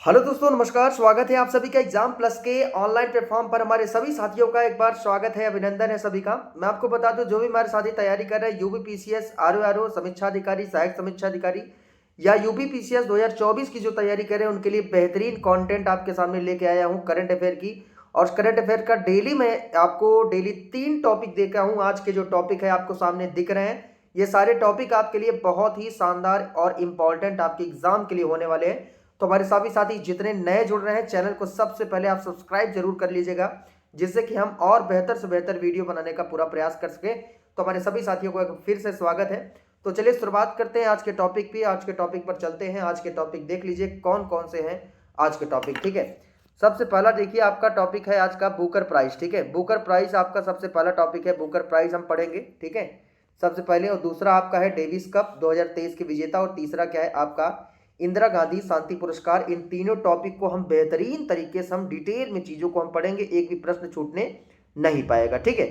Hello दोस्तों, नमस्कार। स्वागत है आप सभी का एग्जाम प्लस के ऑनलाइन प्लेटफॉर्म पर। हमारे सभी साथियों का एक बार स्वागत है, अभिनंदन है सभी का। मैं आपको बता दूं, जो भी हमारे साथी तैयारी कर रहे हैं यूपीपीसीएस आरओ समीक्षा अधिकारी, सहायक समीक्षा अधिकारी या यूपीपीसीएस 2024 की जो तैयारी कर रहे हैं, उनके लिए बेहतरीन कंटेंट आपके सामने लेके आया हूं करंट अफेयर की। और करंट अफेयर का डेली मैं आपको डेली 3 टॉपिक देकर हूं। आज के जो टॉपिक है आपको सामने दिख रहे हैं, ये सारे टॉपिक आपके लिए बहुत ही शानदार और इंपॉर्टेंट आपके एग्जाम के लिए होने वाले हैं। तो हमारे सभी साथी जितने नए जुड़ रहे हैं, चैनल को सबसे पहले आप सब्सक्राइब जरूर कर लीजिएगा, जिससे कि हम और बेहतर से बेहतर वीडियो बनाने का पूरा प्रयास कर सके। तो हमारे सभी साथियों को एक फिर से स्वागत है। तो चलिए शुरुआत करते हैं आज के टॉपिक पे। आज के टॉपिक पर चलते हैं। आज के टॉपिक देख लीजिए कौन कौन से हैं आज के टॉपिक, ठीक है। सबसे पहला देखिए, आपका टॉपिक है आज का बुकर प्राइज, ठीक है। बुकर प्राइज आपका सबसे पहला टॉपिक है, बुकर प्राइज हम पढ़ेंगे, ठीक है, सबसे पहले। और दूसरा आपका है डेविस कप 2023 के विजेता। और तीसरा क्या है आपका, इंदिरा गांधी शांति पुरस्कार। इन तीनों टॉपिक को हम बेहतरीन तरीके से हम डिटेल में चीजों को हम पढ़ेंगे, एक भी प्रश्न छूटने नहीं पाएगा, ठीक है।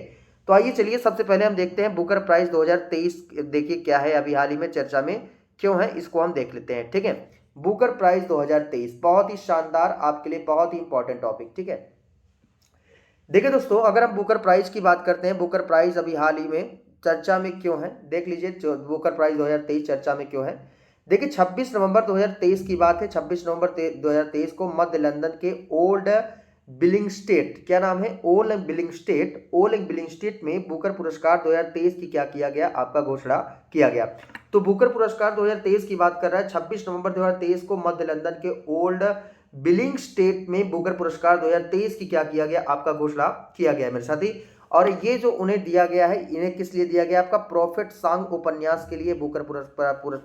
तो आइए चलिए सबसे पहले हम देखते हैं बुकर प्राइज 2023 देखिए क्या है, अभी हाल ही में चर्चा में क्यों है, इसको हम देख लेते हैं, ठीक है। बुकर प्राइज 2023 बहुत ही शानदार आपके लिए, बहुत ही इंपॉर्टेंट टॉपिक, ठीक है। देखिए दोस्तों, अगर हम बुकर प्राइज की बात करते हैं, बुकर प्राइज अभी हाल ही में चर्चा में क्यों है, देख लीजिए बुकर प्राइज 2023 चर्चा में क्यों है। देखिए 26 नवंबर 2023 की बात है। 26 नवंबर 2023 को मध्य लंदन के ओल्ड बिलिंगस्टेट, क्या नाम है, ओल्ड बिलिंगस्टेट में बुकर पुरस्कार 2023 की क्या किया गया, आपका घोषणा किया गया। तो बुकर पुरस्कार 2023 की बात कर रहा है। 26 नवंबर 2023 को मध्य लंदन के ओल्ड बिलिंगस्टेट में बुकर पुरस्कार 2023 की क्या किया गया, आपका घोषणा किया गया मेरे साथी। और ये जो उन्हें दिया गया है, इन्हें किस लिए दिया गया, आपका प्रोफेट सॉन्ग उपन्यास के लिए बुकर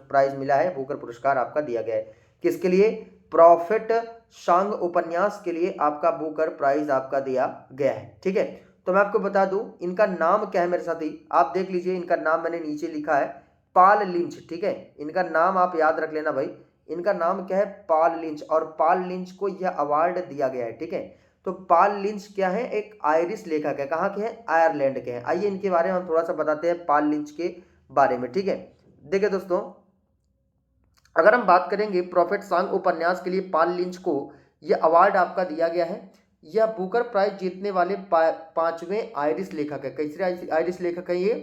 प्राइज मिला है। बुकर पुरस्कार आपका दिया गया है किसके लिए, प्रोफेट सॉन्ग उपन्यास के लिए आपका बुकर प्राइज आपका दिया गया है, ठीक है। तो मैं आपको बता दूं इनका नाम क्या है मेरे साथी, आप देख लीजिए। इनका नाम मैंने नीचे लिखा है, पॉल लिंच, ठीक है। इनका नाम आप याद रख लेना भाई, इनका नाम क्या है, पॉल लिंच। और पॉल लिंच को यह अवार्ड दिया गया है, ठीक है। तो पॉल लिंच क्या है, एक आयरिश लेखक है। कहाँ के हैं, आयरलैंड के हैं। आइए इनके बारे में हम थोड़ा सा बताते हैं, पॉल लिंच के बारे में, ठीक है। देखिए दोस्तों, अगर हम बात करेंगे प्रोफेट सॉन्ग उपन्यास के लिए पॉल लिंच को यह अवार्ड आपका दिया गया है। यह बुकर प्राइज जीतने वाले पांचवें आयरिश लेखक है। कैसे आयरिश लेखक है ये,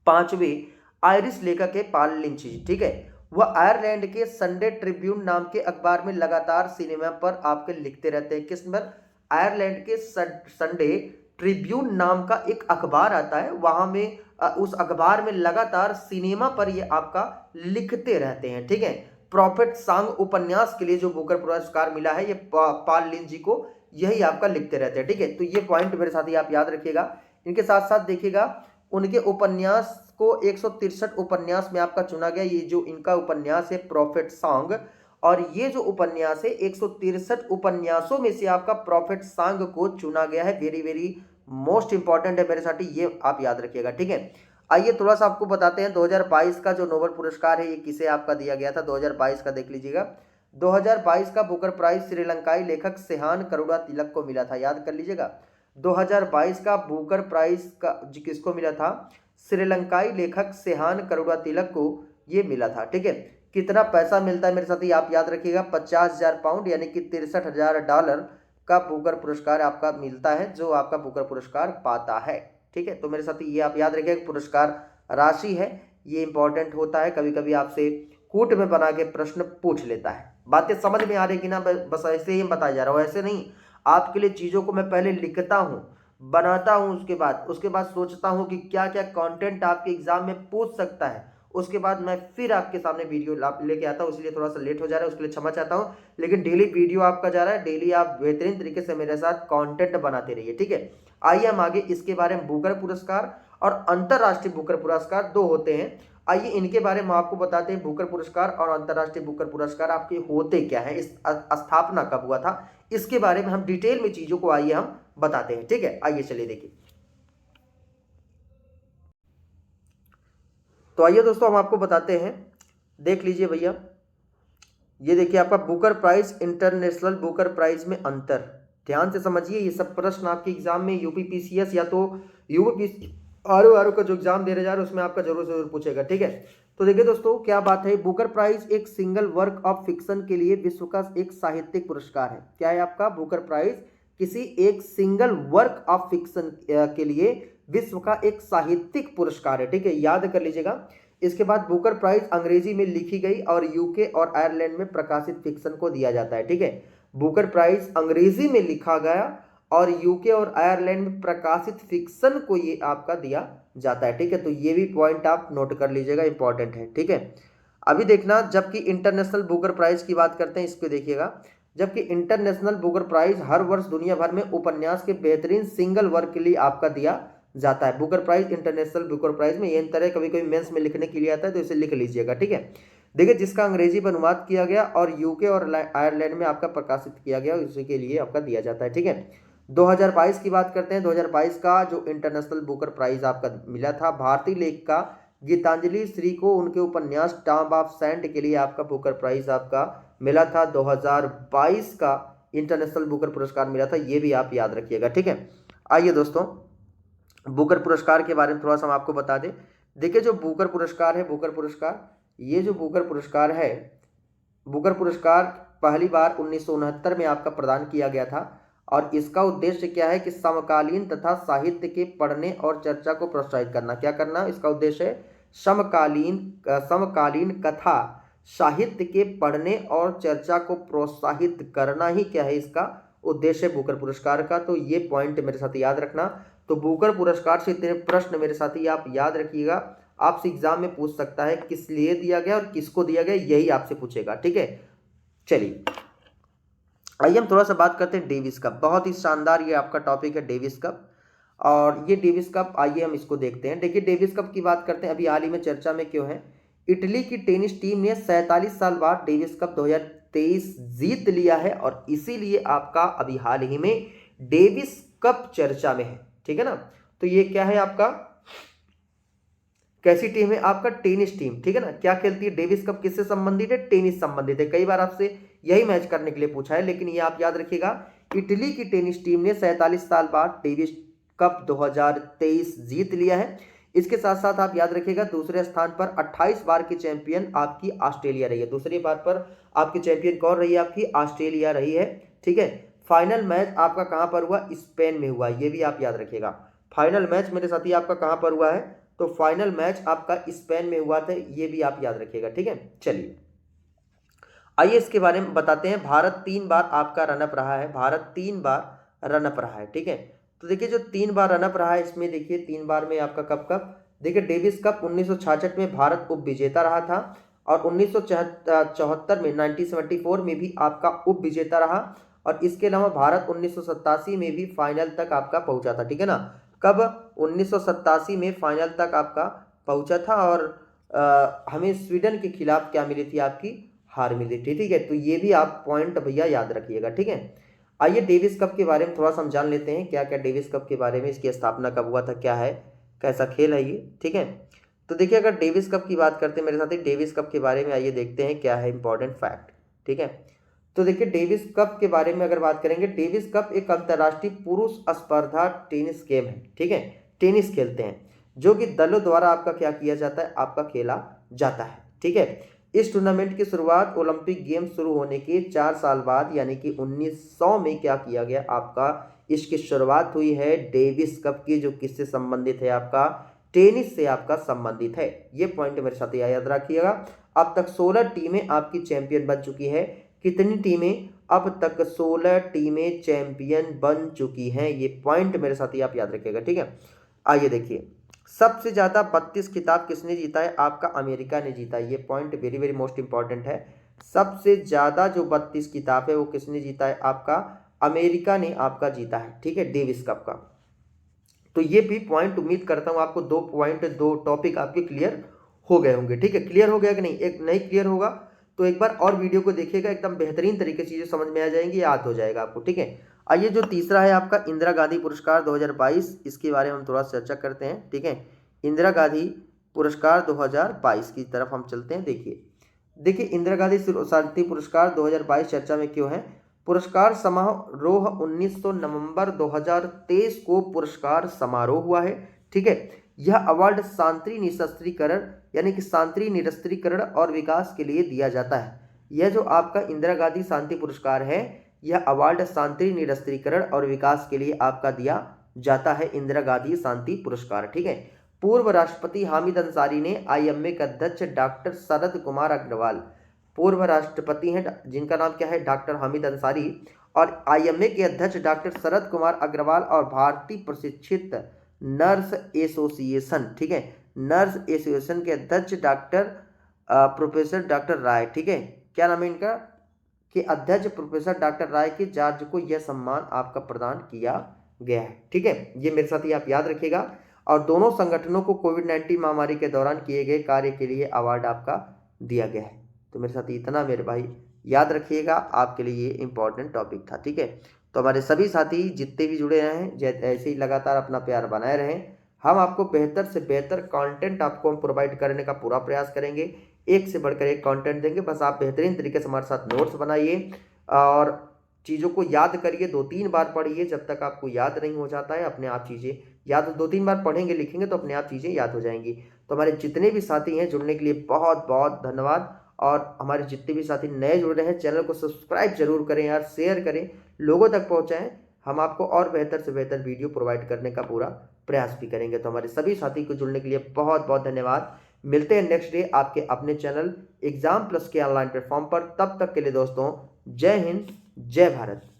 पांचवें आयरिश लेखक है पॉल लिंच, ठीक है। वह आयरलैंड के संडे ट्रिब्यून नाम के अखबार में लगातार सिनेमा पर आपके लिखते रहते हैं। किस पर, आयरलैंड के संडे ट्रिब्यून नाम का एक अखबार आता है, वहां में उस अखबार में लगातार सिनेमा पर ये आपका लिखते रहते हैं, ठीक है। प्रॉफिट सॉन्ग उपन्यास के लिए जो बुकर पुरस्कार मिला है, ये पॉल लिंच जी को, यही आपका लिखते रहते हैं, ठीक है। तो ये पॉइंट मेरे साथ ही आप याद रखिएगा। इनके साथ साथ देखिएगा, उनके उपन्यास को 163 उपन्यास में आपका चुना गया। ये जो इनका उपन्यास है प्रॉफिट सॉन्ग, और ये जो उपन्यास है 163 उपन्यासों में से आपका प्रॉफिट सॉन्ग को चुना गया है। वेरी वेरी मोस्ट इंपॉर्टेंट है मेरे साथी, ये आप याद रखिएगा, ठीक है। आइए थोड़ा सा आपको बताते हैं 2022 का जो नोबेल पुरस्कार है, ये किसे आपका दिया गया था 2022 का, देख लीजिएगा। 2022 का बुकर प्राइज श्रीलंकाई लेखक सेहान करुणा तिलक को मिला था, याद कर लीजिएगा। 2022 का बुकर प्राइज का किसको मिला था, श्रीलंकाई लेखक सेहान करुणा तिलक को ये मिला था, ठीक है। कितना पैसा मिलता है मेरे साथी, आप याद रखिएगा, 50,000 पाउंड यानी कि $63,000 का बुकर पुरस्कार आपका मिलता है, जो आपका बुकर पुरस्कार पाता है, ठीक है। तो मेरे साथी ये आप याद रखिएगा, पुरस्कार राशि है, ये इंपॉर्टेंट होता है। कभी कभी आपसे कूट में बना के प्रश्न पूछ लेता है। बातें समझ में आ रही कि ना, बस ऐसे ही बताया जा रहा हूँ, ऐसे नहीं। आपके लिए चीजों को मैं पहले लिखता हूँ, बनाता हूँ, उसके बाद सोचता हूँ कि क्या क्या कंटेंट आपके एग्जाम में पूछ सकता है। उसके बाद मैं फिर आपके सामने वीडियो लेके आता हूँ, इसलिए थोड़ा सा लेट हो जा रहा है, उसके लिए क्षमा चाहता हूँ। लेकिन डेली वीडियो आपका जा रहा है, डेली आप बेहतरीन तरीके से मेरे साथ कंटेंट बनाते रहिए, ठीक है। आइए हम आगे इसके बारे में, बुकर पुरस्कार और अंतरराष्ट्रीय बुकर पुरस्कार दो होते हैं। आइए इनके बारे में आपको बताते हैं, बुकर पुरस्कार और अंतरराष्ट्रीय बुकर पुरस्कार आपके होते क्या है, इस स्थापना कब हुआ था, इसके बारे में हम डिटेल में चीजों को आइए हम बताते हैं, ठीक है। आइए चलिए देखिए। तो आइए दोस्तों हम आपको बताते हैं, देख लीजिए भैया। ये देखिए आपका Booker Prize, International Booker Prize में अंतर, ध्यान से समझिए। ये सब प्रश्न आपके एग्जाम में यूपीपीसीएस या तो यूपी आरओ का जो एग्जाम दे रहे जा रहे हैं उसमें आपका जरूर जरूर पूछेगा, ठीक है। तो देखिए दोस्तों क्या बात है, बुकर प्राइज एक सिंगल वर्क ऑफ फिक्शन के लिए विश्व का एक साहित्यिक पुरस्कार है। क्या है आपका बुकर प्राइज? किसी एक सिंगल वर्क ऑफ फिक्शन के लिए विश्व का एक साहित्यिक पुरस्कार है, ठीक है, याद कर लीजिएगा। इसके बाद बुकर प्राइज अंग्रेजी में लिखी गई और यूके और आयरलैंड में प्रकाशित फिक्शन को दिया जाता है, ठीक है। बुकर प्राइज अंग्रेजी में लिखा गया और यूके और आयरलैंड में प्रकाशित फिक्शन को ये आपका दिया जाता है, ठीक है। तो ये भी पॉइंट आप नोट कर लीजिएगा, इंपॉर्टेंट है, ठीक है। अभी देखना, जबकि इंटरनेशनल बुकर प्राइज की बात करते हैं, इसको देखिएगा। जबकि इंटरनेशनल बुकर प्राइज हर वर्ष दुनिया भर में उपन्यास के बेहतरीन सिंगल वर्क के लिए आपका दिया जाता है। Booker Prize, International Booker Prize में ये तरह कभी कभी मेंस में लिखने के लिए आता है, तो इसे लिख लीजिएगा, ठीक है। देखिए, जिसका अंग्रेजी में अनुवाद किया गया और यूके और आयरलैंड में आपका प्रकाशित किया गया, उसी के लिए आपका दिया जाता है, ठीक है। 2022 की बात करते हैं। 2022 का जो इंटरनेशनल बुकर प्राइज आपका मिला था, भारतीय लेखिका गीतांजलि श्री को उनके उपन्यास टॉम ऑफ सैंड के लिए आपका बुकर प्राइज आपका मिला था। 2022 का इंटरनेशनल बुकर पुरस्कार मिला था, ये भी आप याद रखिएगा, ठीक है। आइए दोस्तों, बुकर पुरस्कार के बारे में थोड़ा सा हम आपको बता दें। देखिए, जो बुकर पुरस्कार है, बुकर पुरस्कार, ये जो बुकर पुरस्कार है, बुकर पुरस्कार पहली बार 1969 में आपका प्रदान किया गया था और इसका उद्देश्य क्या है कि समकालीन तथा साहित्य के पढ़ने और चर्चा को प्रोत्साहित करना। क्या करना इसका उद्देश्य है? समकालीन कथा साहित्य के पढ़ने और चर्चा को प्रोत्साहित करना ही क्या है इसका उद्देश्य बुकर पुरस्कार का। तो ये पॉइंट मेरे साथ याद रखना। तो बुकर पुरस्कार से इतने प्रश्न मेरे साथी आप याद रखिएगा, आपसे एग्जाम में पूछ सकता है किस लिए दिया गया और किसको दिया गया, यही आपसे पूछेगा, ठीक है। चलिए आइए हम थोड़ा सा बात करते हैं डेविस कप। बहुत ही शानदार ये आपका टॉपिक है डेविस कप, और ये डेविस कप आइए हम इसको देखते हैं। देखिए, डेविस कप की बात करते हैं, अभी हाल ही में चर्चा में क्यों है। इटली की टेनिस टीम ने 47 साल बाद डेविस कप 2023 जीत लिया है और इसीलिए आपका अभी हाल ही में डेविस कप चर्चा में है, ठीक है ना। तो ये क्या है आपका, कैसी टीम है? आपका टेनिस टीम, ठीक है ना। क्या खेलती है? डेविस कप किससे संबंधित है? टेनिस संबंधित है। कई बार आपसे यही मैच करने के लिए पूछा है, लेकिन ये आप याद रखिएगा, इटली की टेनिस टीम ने 47 साल बाद डेविस कप 2023 जीत लिया है। इसके साथ साथ आप याद रखिएगा, दूसरे स्थान पर 28 बार की चैंपियन आपकी ऑस्ट्रेलिया रही है। दूसरी बार पर आपकी चैंपियन कौन रही है? आपकी ऑस्ट्रेलिया रही है, ठीक है। फाइनल मैच आपका कहां पर हुआ? स्पेन में हुआ, ये भी आप याद रखिएगा। फाइनल मैच मेरे साथी आपका कहां पर हुआ है? तो फाइनल मैच आपका स्पेन में हुआ था, ये भी आप याद रखिएगा, ठीक है। चलिए आइए इसके बारे में बताते हैं। भारत 3 बार आपका रनअप रहा है, भारत 3 बार रनअप रहा है, ठीक है। तो देखिए, जो 3 बार रनअप रहा है, इसमें देखिए 3 बार में आपका कब कब, देखिए डेविस कप 1966 में भारत उप विजेता रहा था और 1974 में 1974 में भी आपका उप विजेता रहा, और इसके अलावा भारत 1987 में भी फाइनल तक आपका पहुंचा था, ठीक है ना। कब? 1987 में फाइनल तक आपका पहुंचा था और हमें स्वीडन के खिलाफ क्या मिली थी? आपकी हार मिली थी, ठीक है। तो ये भी आप पॉइंट भैया याद रखिएगा, ठीक है। आइए डेविस कप के बारे में थोड़ा सा हम जान लेते हैं, क्या क्या डेविस कप के बारे में, इसकी स्थापना कब हुआ था, क्या है, कैसा खेल है ये, ठीक है। तो देखिए, अगर डेविस कप की बात करते हैं मेरे साथ, डेविस कप के बारे में आइए देखते हैं क्या है इंपॉर्टेंट फैक्ट, ठीक है। तो देखिए, डेविस कप के बारे में अगर बात करेंगे, डेविस कप एक अंतर्राष्ट्रीय पुरुष स्पर्धा टेनिस गेम है, ठीक है। टेनिस खेलते हैं जो कि दलों द्वारा आपका क्या किया जाता है? आपका खेला जाता है, ठीक है। इस टूर्नामेंट की शुरुआत ओलंपिक गेम शुरू होने के 4 साल बाद यानी कि 1900 में क्या किया गया? आपका इसकी शुरुआत हुई है डेविस कप की, जो किससे संबंधित है? आपका टेनिस से आपका संबंधित है। ये पॉइंट मेरे साथ याद रखिएगा। अब तक 16 टीमें आपकी चैंपियन बन चुकी है। कितनी टीमें? अब तक 16 टीमें चैंपियन बन चुकी हैं। ये पॉइंट मेरे साथ आप याद रखिएगा, ठीक है। आइए देखिए, सबसे ज्यादा 32 खिताब किसने जीता है? आपका अमेरिका ने जीता है। ये point very very most important है। सबसे ज्यादा जो 32 खिताब है वो किसने जीता है? आपका अमेरिका ने आपका जीता है, ठीक है, डेविस कप का। तो ये भी पॉइंट उम्मीद करता हूं आपको 2 पॉइंट 2 टॉपिक आपके क्लियर हो गए होंगे, ठीक है। क्लियर हो गया कि नहीं? एक नहीं क्लियर होगा तो एक बार और वीडियो को देखिएगा, एकदम बेहतरीन तरीके से चीजें समझ में आ जाएंगी, याद हो जाएगा आपको, ठीक है। आइए, जो तीसरा है आपका इंदिरा गांधी पुरस्कार 2022, इसके बारे में हम थोड़ा चर्चा करते हैं, ठीक है। इंदिरा गांधी पुरस्कार 2022 की तरफ हम चलते हैं। देखिए इंदिरा गांधी शांति पुरस्कार 2022 चर्चा में क्यों है? पुरस्कार समारोह 19 नवंबर 2023 को पुरस्कार समारोह हुआ है, ठीक है। यह अवार्ड शांति निशस्त्रीकरण यानी कि शांति निरस्त्रीकरण और विकास के लिए दिया जाता है। यह जो आपका इंदिरा गांधी शांति पुरस्कार है, यह अवार्ड शांति निरस्त्रीकरण और विकास के लिए आपका दिया जाता है, इंदिरा गांधी शांति पुरस्कार। ठीक है। पूर्व राष्ट्रपति हामिद अंसारी ने आईएमए के अध्यक्ष डॉक्टर शरद कुमार अग्रवाल, पूर्व राष्ट्रपति हैं जिनका नाम क्या है, डॉक्टर हामिद अंसारी, और आईएमए के अध्यक्ष डॉक्टर शरद कुमार अग्रवाल और भारतीय प्रशिक्षित नर्स एसोसिएशन, ठीक है, नर्स एसोसिएशन के अध्यक्ष डॉक्टर प्रोफेसर डॉक्टर राय, ठीक है, क्या नाम है इनका, के अध्यक्ष प्रोफेसर डॉक्टर राय के जॉर्ज को यह सम्मान आपका प्रदान किया गया है। ठीक है, ये मेरे साथ ही आप याद रखिएगा। और दोनों संगठनों को कोविड-19 महामारी के दौरान किए गए कार्य के लिए अवार्ड आपका दिया गया है। तो मेरे साथ इतना मेरे भाई याद रखिएगा, आपके लिए ये इंपॉर्टेंट टॉपिक था। ठीक है, तो हमारे सभी साथी जितने भी जुड़े हैं ऐसे ही लगातार अपना प्यार बनाए रहें। हम आपको बेहतर से बेहतर कंटेंट आपको हम प्रोवाइड करने का पूरा प्रयास करेंगे, एक से बढ़कर एक कंटेंट देंगे। बस आप बेहतरीन तरीके से हमारे साथ नोट्स बनाइए और चीज़ों को याद करिए, 2-3 बार पढ़िए, जब तक आपको याद नहीं हो जाता है अपने आप चीज़ें याद, 2-3 बार पढ़ेंगे लिखेंगे तो अपने आप चीज़ें याद हो जाएंगी। तो हमारे जितने भी साथी हैं जुड़ने के लिए बहुत बहुत धन्यवाद। और हमारे जितने भी साथी नए जुड़ रहे हैं, चैनल को सब्सक्राइब जरूर करें यार, शेयर करें, लोगों तक पहुँचाएँ। हम आपको और बेहतर से बेहतर वीडियो प्रोवाइड करने का पूरा प्रयास भी करेंगे। तो हमारे सभी साथी को जुड़ने के लिए बहुत बहुत धन्यवाद। मिलते हैं नेक्स्ट डे आपके अपने चैनल एग्जाम प्लस के ऑनलाइन प्लेटफॉर्म पर। तब तक के लिए दोस्तों, जय हिंद, जय भारत।